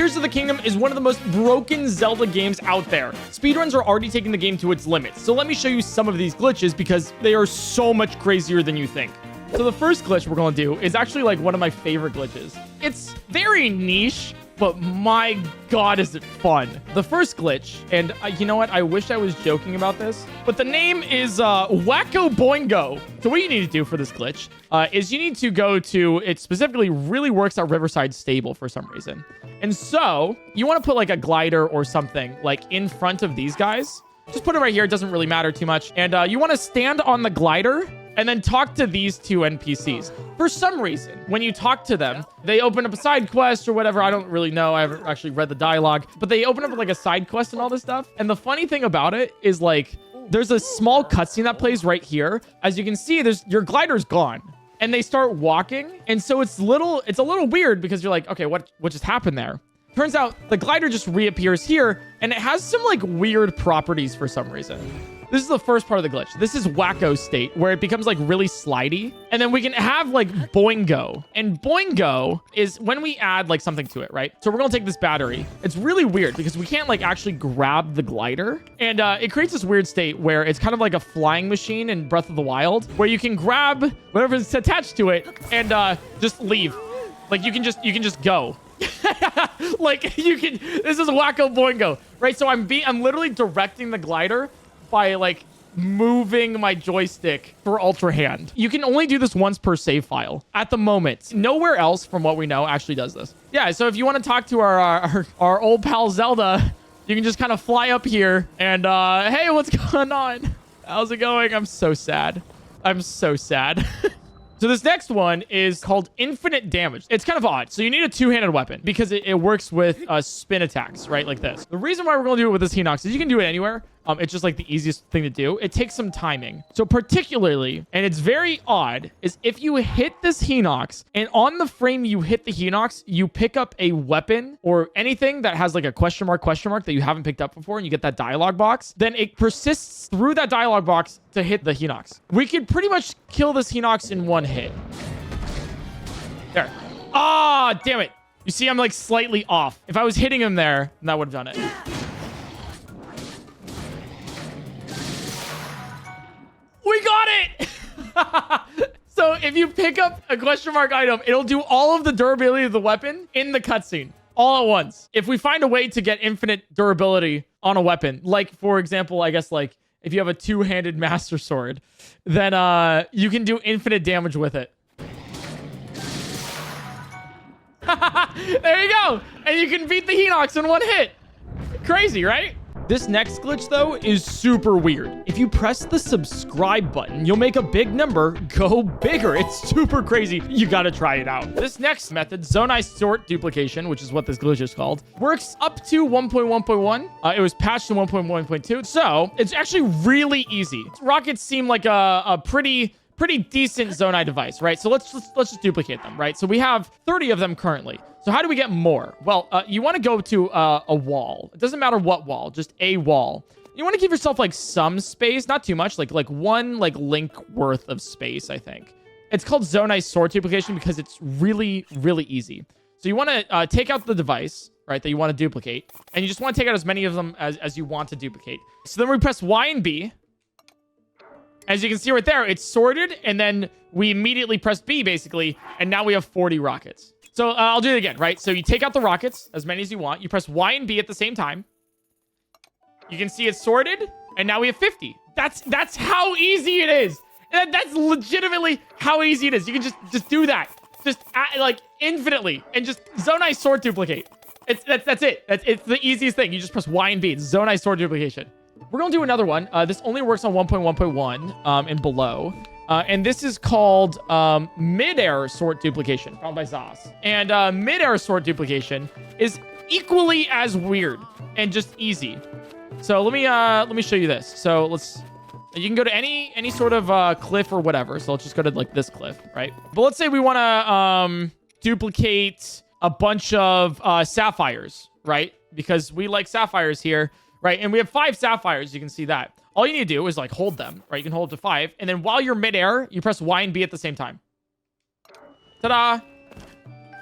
Tears of the Kingdom is one of the most broken Zelda games out there. Speedruns are already taking the game to its limits. So let me show you some of these glitches because they are so much crazier than you think. So the first glitch we're going to do is actually like one of my favorite glitches. It's very niche, but my God, is it fun. The first glitch, and you know what? I wish I was joking about this, but the name is Wacko Boingo. So what you need to do for this glitch is you need to go to, it specifically really works at Riverside Stable for some reason. And so you want to put like a glider or something like in front of these guys. Just put it right here. It doesn't really matter too much. And you want to stand on the glider and then talk to these two NPCs. For some reason, when you talk to them, they open up a side quest or whatever. I don't really know. I haven't actually read the dialogue, but they open up like a side quest and all this stuff. And the funny thing about it is like, there's a small cutscene that plays right here. As you can see, your glider's gone and they start walking. And so it's a little weird because you're like, okay, what just happened there? Turns out the glider just reappears here and it has some like weird properties for some reason. This is the first part of the glitch. This is Wacko State, where it becomes like really slidey. And then we can have like Boingo. And Boingo is when we add like something to it, right? So we're going to take this battery. It's really weird because we can't like actually grab the glider. And it creates this weird state where it's kind of like a flying machine in Breath of the Wild, where you can grab whatever's attached to it and just leave. Like you can just go. Like this is Wacko Boingo, right? So I'm literally directing the glider by like moving my joystick for Ultra Hand. You can only do this once per save file at the moment. Nowhere else from what we know actually does this. Yeah, so if you want to talk to our old pal Zelda, you can just kind of fly up here and hey, what's going on? How's it going? I'm so sad. I'm so sad. So this next one is called Infinite Damage. It's kind of odd. So you need a two-handed weapon because it works with spin attacks, right? Like this. The reason why we're going to do it with this Hinox is you can do it anywhere. It's just like the easiest thing to do. It takes some timing. So particularly, and it's very odd, is if you hit this Hinox and on the frame you hit the Hinox, you pick up a weapon or anything that has like a question mark that you haven't picked up before and you get that dialogue box, then it persists through that dialogue box to hit the Hinox. We could pretty much kill this Hinox in one hit. There. Ah, damn it. You see, I'm like slightly off. If I was hitting him there, then that would have done it. We got it! So if you pick up a question mark item, it'll do all of the durability of the weapon in the cutscene all at once. If we find a way to get infinite durability on a weapon, like for example, I guess like if you have a two-handed master sword, then you can do infinite damage with it. There you go. And you can beat the Hinox in one hit. Crazy, right? This next glitch, though, is super weird. If you press the subscribe button, you'll make a big number go bigger. It's super crazy. You gotta try it out. This next method, Zonai Sort Duplication, which is what this glitch is called, works up to 1.1.1. It was patched to 1.1.2, so it's actually really easy. Rockets seem like a pretty decent Zonai device, right? So let's just duplicate them, right? So we have 30 of them currently. So how do we get more? Well, you want to go to a wall. It doesn't matter what wall, just a wall. You want to give yourself like some space, not too much, like one like link worth of space, I think. It's called Zonai Sort Duplication because it's really, really easy. So you want to take out the device, right, that you want to duplicate, and you just want to take out as many of them as you want to duplicate. So then we press Y and B. As you can see right there, it's sorted, and then we immediately press B, basically, and now we have 40 rockets. So I'll do it again, right? So you take out the rockets, as many as you want. You press Y and B at the same time. You can see it's sorted, and now we have 50. That's how easy it is. That's legitimately how easy it is. You can just do that. Just like infinitely, and just Zonai Sort Duplicate. That's it. It's the easiest thing. You just press Y and B. It's Zonai Sort Duplication. We're going to do another one. This only works on 1.1.1 and below. And this is called Mid-Air Sort Duplication, found by Zos. And Mid-Air Sort Duplication is equally as weird and just easy. So let me show you this. So you can go to any sort of cliff or whatever. So let's just go to like this cliff, right? But let's say we want to duplicate a bunch of sapphires, right? Because we like sapphires here. Right, and we have 5 sapphires. You can see that. All you need to do is like hold them, right? You can hold up to 5, and then while you're midair, you press Y and B at the same time. Ta-da!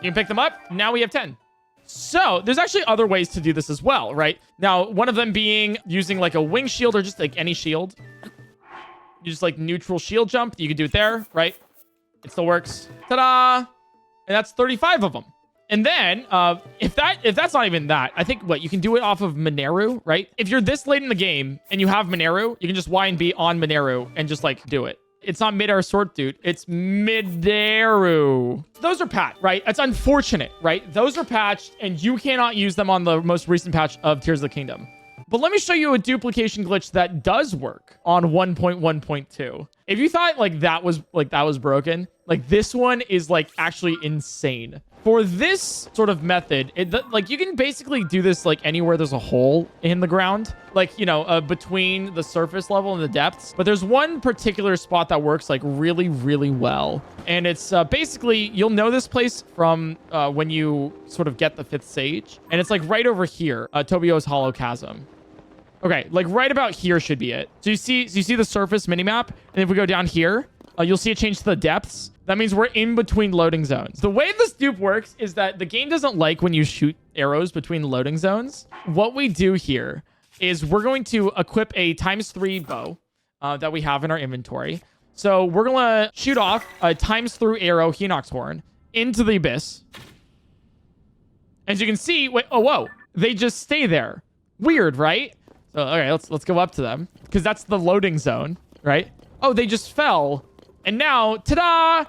You can pick them up. Now we have 10. So there's actually other ways to do this as well, right? Now, one of them being using like a wing shield or just like any shield. You just like neutral shield jump. You can do it there, right? It still works. Ta-da! And that's 35 of them. And then, if that's not even that, I think you can do it off of Mineru, right? If you're this late in the game and you have Mineru, you can just Y and B on Mineru and just like do it. It's not mid-air sword, dude. It's mid-airu. Those are patched, right? That's unfortunate, right? Those are patched and you cannot use them on the most recent patch of Tears of the Kingdom. But let me show you a duplication glitch that does work on 1.1.2. If you thought like that was broken, like this one is like actually insane. For this sort of method, like you can basically do this like anywhere there's a hole in the ground, like, you know, between the surface level and the depths. But there's one particular spot that works like really, really well. And it's basically, you'll know this place from when you sort of get the 5th Sage. And it's like right over here, Tobio's Hollow Chasm. Okay, like right about here should be it. So you see the surface minimap, and if we go down here, you'll see it change to the depths. That means we're in between loading zones. The way this dupe works is that the game doesn't like when you shoot arrows between loading zones. What we do here is we're going to equip a ×3 bow that we have in our inventory. So we're going to shoot off a ×3 arrow Hinox horn into the abyss. As you can see, whoa, they just stay there. Weird, right? So, okay, let's go up to them because that's the loading zone, right? Oh, they just fell. And now, ta-da!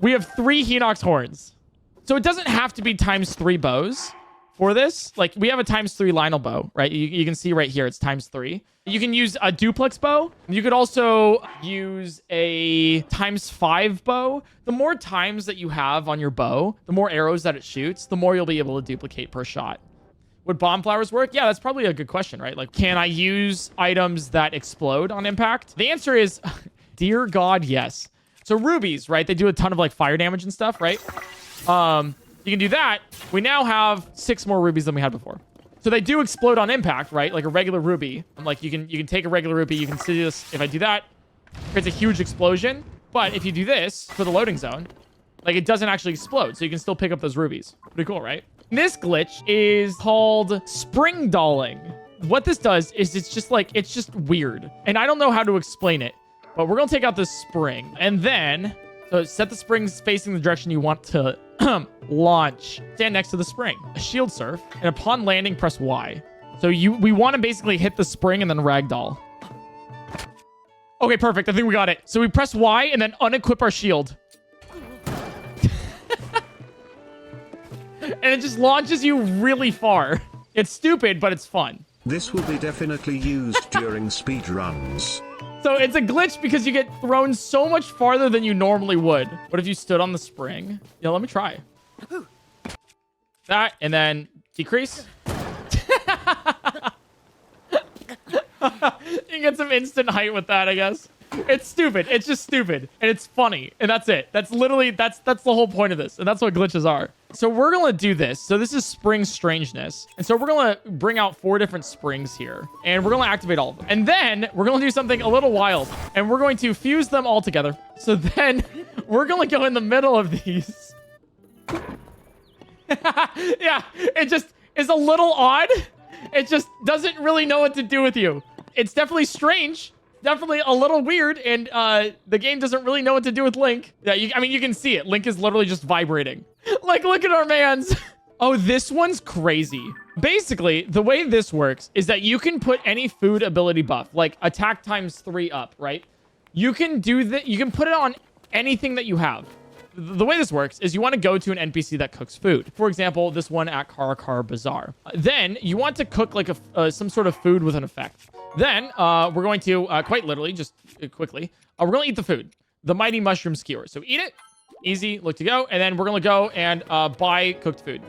We have 3 Hinox horns. So it doesn't have to be ×3 bows for this. Like, we have a ×3 Lionel bow, right? You can see right here, it's ×3. You can use a duplex bow. You could also use a ×5 bow. The more times that you have on your bow, the more arrows that it shoots, the more you'll be able to duplicate per shot. Would bomb flowers work? Yeah, that's probably a good question, right? Like, can I use items that explode on impact? The answer is, dear God, yes. So rubies, right? They do a ton of like fire damage and stuff, right? You can do that. We now have 6 more rubies than we had before. So they do explode on impact, right? Like a regular ruby. Like you can take a regular ruby. You can see this. If I do that, it creates a huge explosion. But if you do this for the loading zone, like it doesn't actually explode. So you can still pick up those rubies. Pretty cool, right? This glitch is called spring dolling. What this does is it's just weird. And I don't know how to explain it. But we're going to take out this spring. And then, so set the springs facing the direction you want to launch. Stand next to the spring. A shield surf. And upon landing, press Y. So we want to basically hit the spring and then ragdoll. Okay, perfect. I think we got it. So we press Y and then unequip our shield. And it just launches you really far. It's stupid, but it's fun. This will be definitely used during speedruns. So it's a glitch because you get thrown so much farther than you normally would. What if you stood on the spring? Yeah, let me try. That, and then decrease. You get some instant height with that, I guess. It's stupid. It's just stupid. And it's funny. And that's it. That's literally, that's the whole point of this. And that's what glitches are. So we're going to do this. So this is spring strangeness. And so we're going to bring out 4 different springs here. And we're going to activate all of them. And then we're going to do something a little wild. And we're going to fuse them all together. So then we're going to go in the middle of these. Yeah, it just is a little odd. It just doesn't really know what to do with you. It's definitely strange. Definitely a little weird, and the game doesn't really know what to do with Link. Yeah, I mean, you can see it. Link is literally just vibrating. Like, look at our mans. Oh, this one's crazy. Basically, the way this works is that you can put any food ability buff, like attack ×3 up, right? You can do that. You can put it on anything that you have. The way this works is you want to go to an NPC that cooks food. For example, this one at Karakar Bazaar. Then you want to cook like some sort of food with an effect. Then we're going to, quite literally, just quickly, we're going to eat the food. The Mighty Mushroom Skewer. So eat it. Easy. Look to go. And then we're going to go and buy cooked food.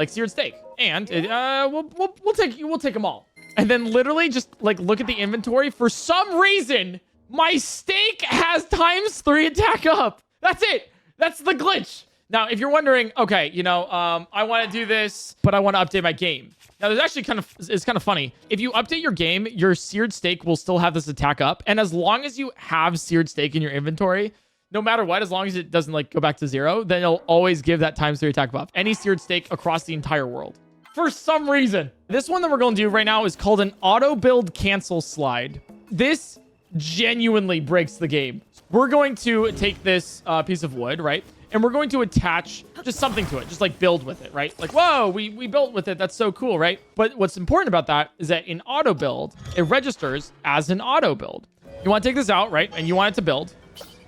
Like seared steak. And we'll take them all. And then literally just like look at the inventory. For some reason, my steak has ×3 attack up. That's it. That's the glitch. Now, if you're wondering, okay, you know, I want to do this, but I want to update my game. Now, there's actually it's kind of funny. If you update your game, your seared steak will still have this attack up. And as long as you have seared steak in your inventory, no matter what, as long as it doesn't like go back to 0, then it'll always give that ×3 attack buff. Any seared steak across the entire world. For some reason. This one that we're going to do right now is called an auto build cancel slide. This genuinely breaks the game. We're going to take this piece of wood, right? And we're going to attach just something to it, just like build with it, right? Like, whoa, we built with it. That's so cool, right? But what's important about that is that in auto build, it registers as an auto build. You want to take this out, right? And you want it to build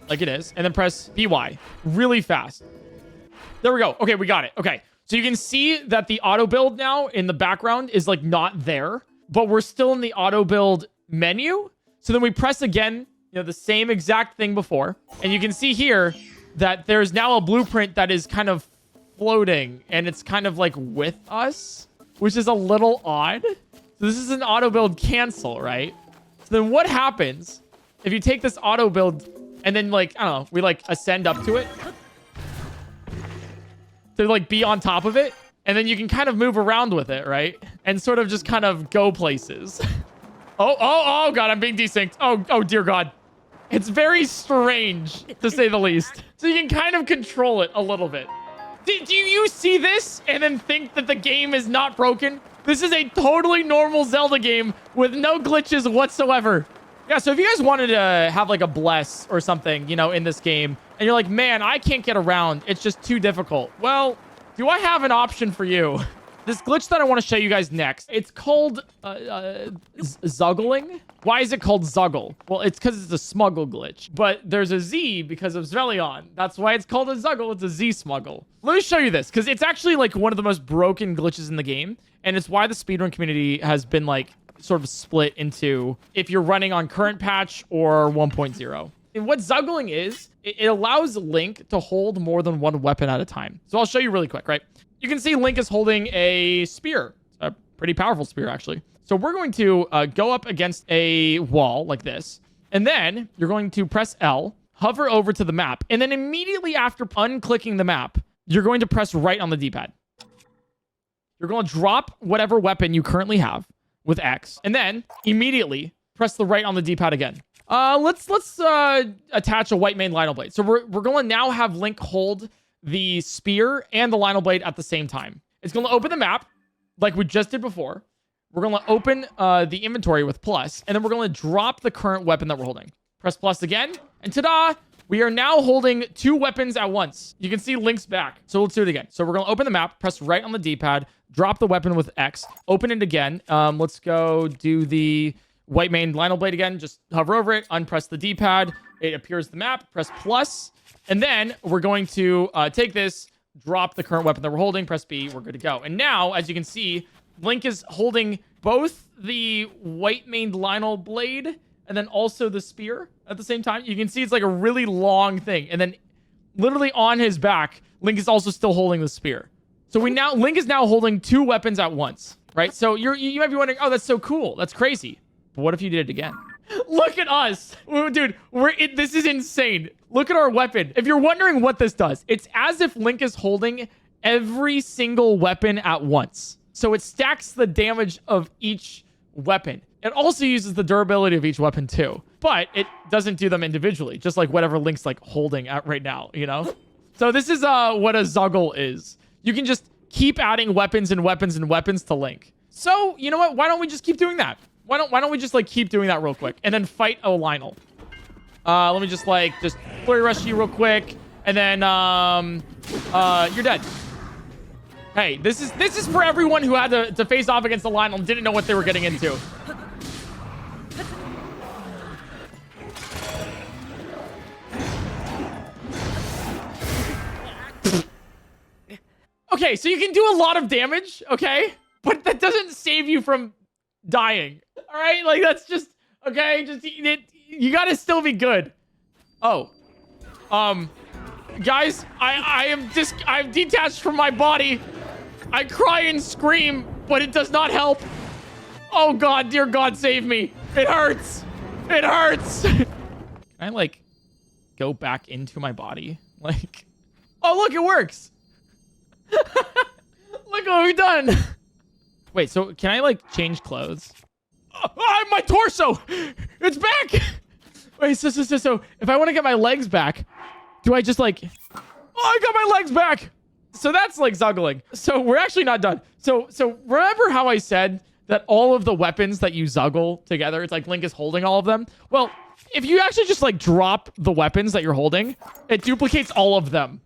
like it is, and then press PY really fast. There we go. Okay, we got it. Okay, so you can see that the auto build now in the background is like not there, but we're still in the auto build menu. So then we press again, you know, the same exact thing before, and you can see here that there's now a blueprint that is kind of floating, and it's kind of like with us, which is a little odd. So this is an auto build cancel, right? So then what happens if you take this auto build and then like, I don't know, we like ascend up to it to like be on top of it, and then you can kind of move around with it, right? And sort of just kind of go places. Oh God, I'm being desynced. Oh dear God. It's very strange, to say the least. So you can kind of control it a little bit. Do you see this and then think that the game is not broken? This is a totally normal Zelda game with no glitches whatsoever. Yeah, so if you guys wanted to have like a bless or something, you know, in this game, and you're like, man, I can't get around, it's just too difficult. Well, do I have an option for you? This glitch that I want to show you guys next, it's called zuggling. Why is it called zuggle? Well, it's because it's a smuggle glitch, but there's a Z because of Zvelion. That's why it's called a zuggle. It's a Z smuggle. Let me show you this because it's actually like one of the most broken glitches in the game, and it's why the speedrun community has been like sort of split into if you're running on current patch or 1.0. And what zuggling is, it allows Link to hold more than one weapon at a time. So I'll show you really quick, right? You can see Link is holding a spear. It's a pretty powerful spear, actually. So we're going to go up against a wall like this. And then you're going to press L, hover over to the map. And then immediately after unclicking the map, you're going to press right on the D-pad. You're going to drop whatever weapon you currently have with X. And then immediately press the right on the D-pad again. Let's attach a white main Lionel blade. So we're going to now have Link hold the spear and the Lionel blade at the same time. It's going to open the map like we just did before. We're going to open the inventory with plus, and then we're going to drop the current weapon that we're holding. Press plus again, and ta-da! We are now holding 2 weapons at once. You can see Link's back. So let's do it again. So we're going to open the map, press right on the D-pad, drop the weapon with X, open it again. Let's go do the white main Lionel blade again. Just hover over it, unpress the D-pad. It appears the map, press plus. And then we're going to take this, drop the current weapon that we're holding, press B, we're good to go. And now, as you can see, Link is holding both the white maned Lionel blade and then also the spear at the same time. You can see it's like a really long thing. And then literally on his back, Link is also still holding the spear. So Link is now holding 2 weapons at once, right? So you might be wondering, oh, that's so cool. That's crazy. But what if you did it again? Look at us. Dude, this is insane. Look at our weapon. If you're wondering what this does, it's as if Link is holding every single weapon at once. So it stacks the damage of each weapon. It also uses the durability of each weapon too. But it doesn't do them individually, just like whatever Link's like holding at right now, you know? So this is what a zuggle is. You can just keep adding weapons and weapons and weapons to Link. So, you know what? Why don't we just keep doing that? Why don't we just like keep doing that real quick and then fight a Lionel? Let me just flurry rush you real quick, and then you're dead. Hey, this is for everyone who had to face off against the Lionel and didn't know what they were getting into. Okay, so you can do a lot of damage, okay? But that doesn't save you from dying. All right, like that's just okay. Just you gotta still be good. Oh, guys, I'm detached from my body. I cry and scream, but it does not help. Oh God, dear God, save me! It hurts. It hurts. Can I like go back into my body? Like, oh look, it works. Look what we've done. Wait, so can I like change clothes? Oh, my torso! It's back! Wait, so if I want to get my legs back, Do I just like... Oh, I got my legs back. So that's like zuggling. So we're actually not done. So remember how I said that all of the weapons that you zuggle together, it's like Link is holding all of them? Well, if you actually just like drop the weapons that you're holding, it duplicates all of them.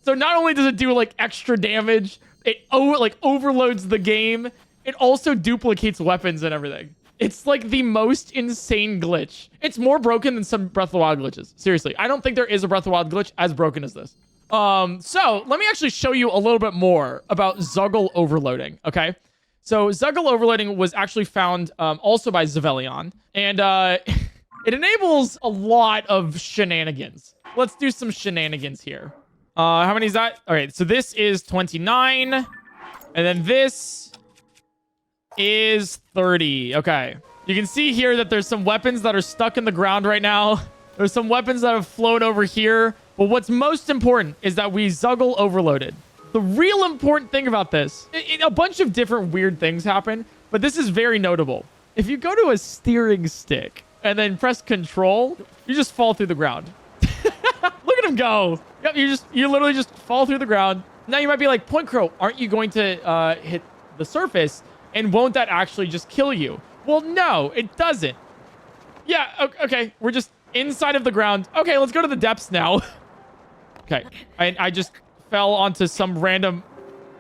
So not only does it do like extra damage, it overloads the game, it also duplicates weapons and everything. It's like the most insane glitch. It's more broken than some Breath of the Wild glitches. Seriously, I don't think there is a Breath of the Wild glitch as broken as this. So let me actually show you a little bit more about Zuggle overloading, okay? So Zuggle overloading was actually found also by Zavelion, and it enables a lot of shenanigans. Let's do some shenanigans here. How many is that? All right, so this is 29, and then this is 30. Okay. You can see here that there's some weapons that are stuck in the ground right now. There's some weapons that have flown over here. But what's most important is that we Zuggle overloaded. The real important thing about this, a bunch of different weird things happen, but this is very notable. If you go to a steering stick and then press control, you just fall through the ground. Look at him go. Yep, you literally just fall through the ground. Now you might be like, PointCrow, aren't you going to hit the surface? And won't that actually just kill you? Well, no, it doesn't. Yeah, okay. We're just inside of the ground. Okay, let's go to the depths now. Okay, I just fell onto some random...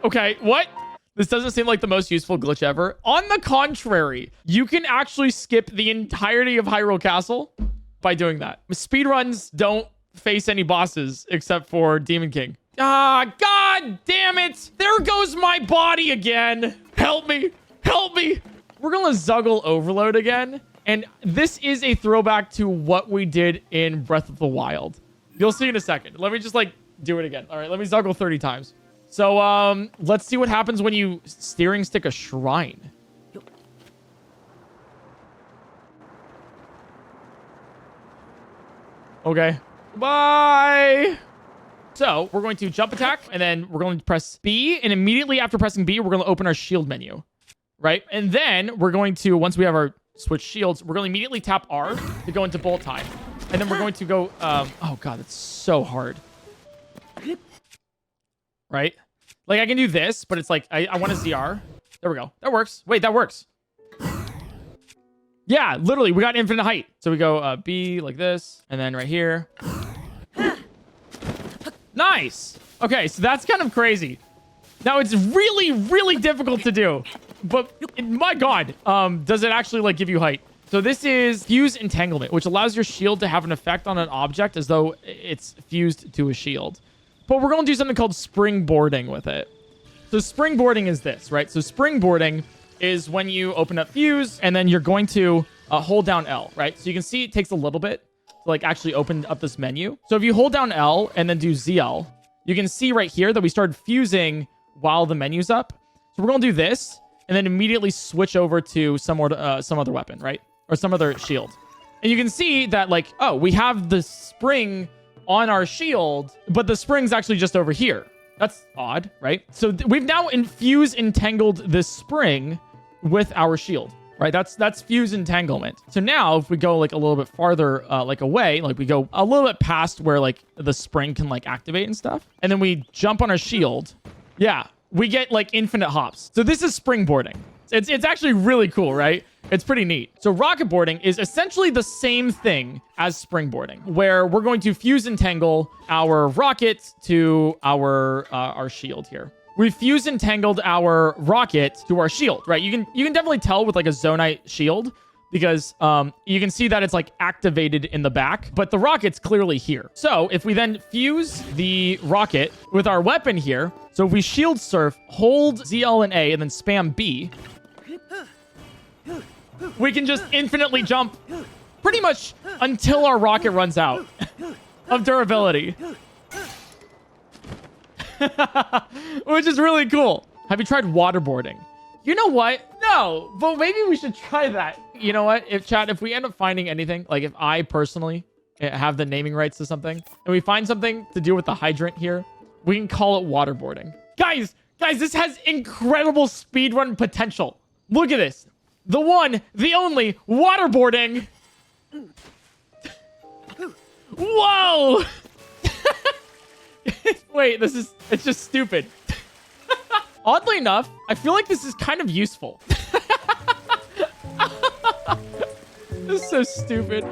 Okay, what? This doesn't seem like the most useful glitch ever. On the contrary, you can actually skip the entirety of Hyrule Castle by doing that. Speedruns don't face any bosses except for Demon King. Ah, god damn it! There goes my body again! Help me! Help me! We're gonna Zuggle overload again. And this is a throwback to what we did in Breath of the Wild. You'll see in a second. Let me just like do it again. All right, let me Zuggle 30 times. So let's see what happens when you steering stick a shrine. Okay. Bye. So we're going to jump attack, and then we're going to press B, and immediately after pressing B, we're going to open our shield menu, right? And then we're going to, once we have our switch shields, we're going to immediately tap R to go into bolt time. And then we're going to go, oh god, that's so hard. Right? Like I can do this, but it's like, I want a ZR. There we go. That works. Wait, that works. Yeah, literally, we got infinite height. So we go B like this, and then right here. Nice. Okay, so that's kind of crazy. Now it's really, really difficult to do, but my god, does it actually like give you height? So this is Fuse Entanglement, which allows your shield to have an effect on an object as though it's fused to a shield. But we're going to do something called springboarding with it. So springboarding is this, right? So springboarding is when you open up Fuse, and then you're going to hold down L, right? So you can see it takes a little bit to like actually open up this menu. So if you hold down L and then do ZL, you can see right here that we started fusing while the menu's up. So we're going to do this, and then immediately switch over to some other weapon, right? Or some other shield. And you can see that like, oh, we have the spring on our shield, but the spring's actually just over here. That's odd, right? So we've now entangled this spring with our shield, right? That's fuse entanglement. So now if we go like a little bit farther like away, like we go a little bit past where like the spring can like activate and stuff, and then we jump on our shield, yeah, we get like infinite hops. So this is springboarding. It's actually really cool, right? It's pretty neat. So rocket boarding is essentially the same thing as springboarding, where we're going to fuse entangle our rocket to our shield here. We fuse entangled our rocket to our shield, right? You can definitely tell with like a Zonite shield because you can see that it's like activated in the back, but the rocket's clearly here. So if we then fuse the rocket with our weapon here, so if we shield surf, hold ZL and A, and then spam B, we can just infinitely jump pretty much until our rocket runs out of durability. Which is really cool. Have you tried waterboarding? You know what? No, but maybe we should try that. You know what? If we end up finding anything, like if I personally have the naming rights to something, and we find something to do with the hydrant here, we can call it waterboarding. Guys, this has incredible speedrun potential. Look at this. The one, the only, waterboarding. Whoa! Wait, it's just stupid. Oddly enough, I feel like this is kind of useful. This is so stupid.